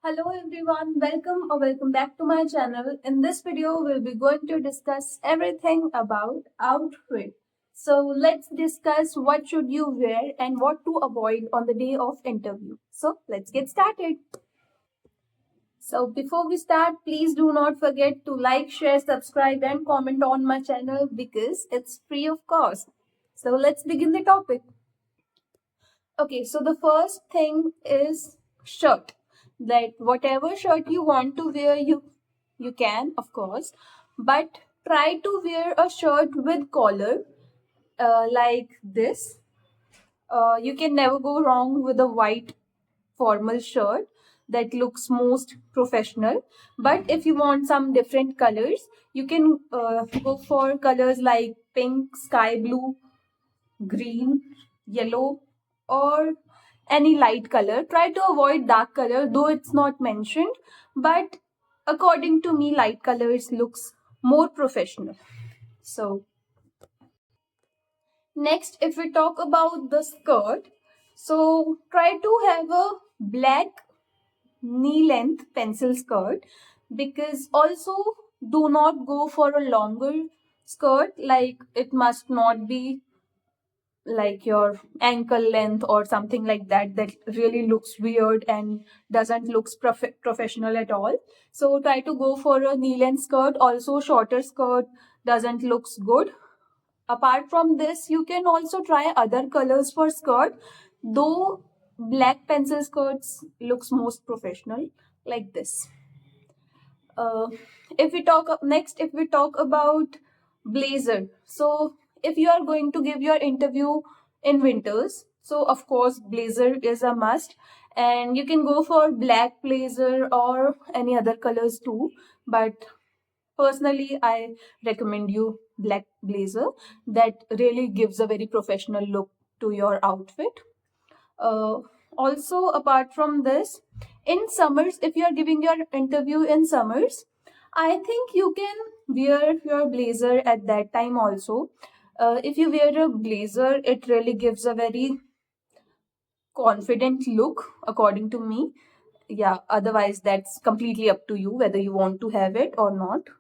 Hello everyone, welcome back to my channel. In this video, we'll be going to discuss everything about outfit. So let's discuss what should you wear and what to avoid on the day of interview. So let's get started. So before we start, please do not forget to like, share, subscribe and comment on my channel because it's free of cost. So let's begin the topic. Okay, so the first thing is shirt. That whatever shirt you want to wear, you can, of course, but try to wear a shirt with collar, like this. You can never go wrong with a white formal shirt that looks most professional. But if you want some different colors, you can go for colors like pink, sky blue, green, yellow, or any light color. Try to avoid dark color, though it's not mentioned, but according to me, light colors looks more professional. So next, if we talk about the skirt, so try to have a black knee length pencil skirt, because also do not go for a longer skirt, like it must not be like your ankle length or something like that really looks weird and doesn't looks professional at all. So try to go for a knee length skirt. Also shorter skirt doesn't looks good. Apart from this, you can also try other colors for skirt, though black pencil skirts looks most professional, like this. uh, if we talk about blazer, so if you are going to give your interview in winters, so of course blazer is a must, and you can go for black blazer or any other colors too, but personally I recommend you black blazer. That really gives a very professional look to your outfit. uh, Also, apart from this, in summers, if you are giving your interview in summers, I think you can wear your blazer at that time also. If you wear a blazer, it really gives a very confident look, according to me. Yeah, otherwise, that's completely up to you whether you want to have it or not.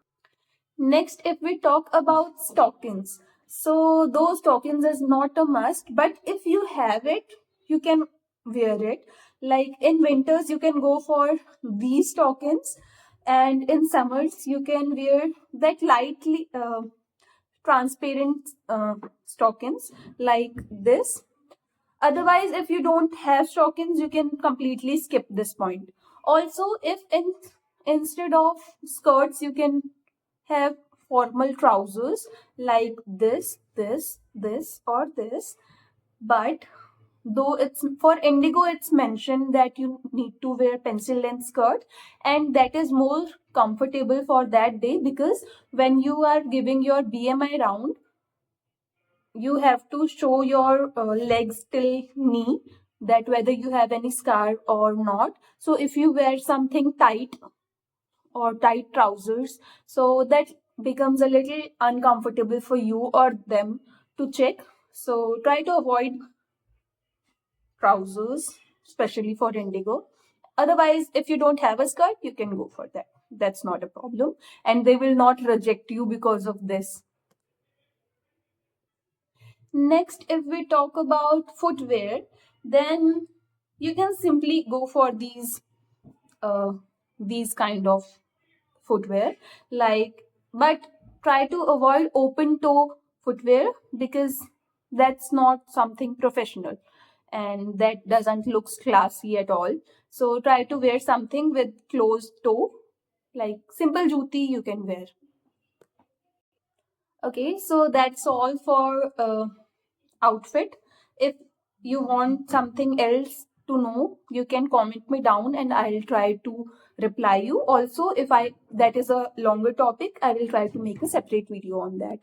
Next, if we talk about stockings, so those stockings is not a must, but if you have it, you can wear it. Like in winters, you can go for these stockings, and in summers, you can wear that lightly transparent stockings like this. Otherwise, if you don't have stockings, you can completely skip this point. Also, if instead of skirts, you can have formal trousers like this, or this. But though it's for indigo, it's mentioned that you need to wear pencil length skirt, and that is more comfortable for that day, because when you are giving your BMI round, you have to show your legs till knee, that whether you have any scar or not. So if you wear something tight or tight trousers, so that becomes a little uncomfortable for you or them to check. So try to avoid trousers, especially for indigo. Otherwise, if you don't have a skirt, you can go for that. That's not a problem, and they will not reject you because of this. Next, if we talk about footwear, then you can simply go for these kind of footwear, like, but try to avoid open toe footwear, because that's not something professional and that doesn't looks classy at all. So try to wear something with closed toe, like simple juti you can wear. Okay, so that's all for outfit. If you want something else to know, you can comment me down and I'll try to reply you. Also, if I that is a longer topic, I will try to make a separate video on that.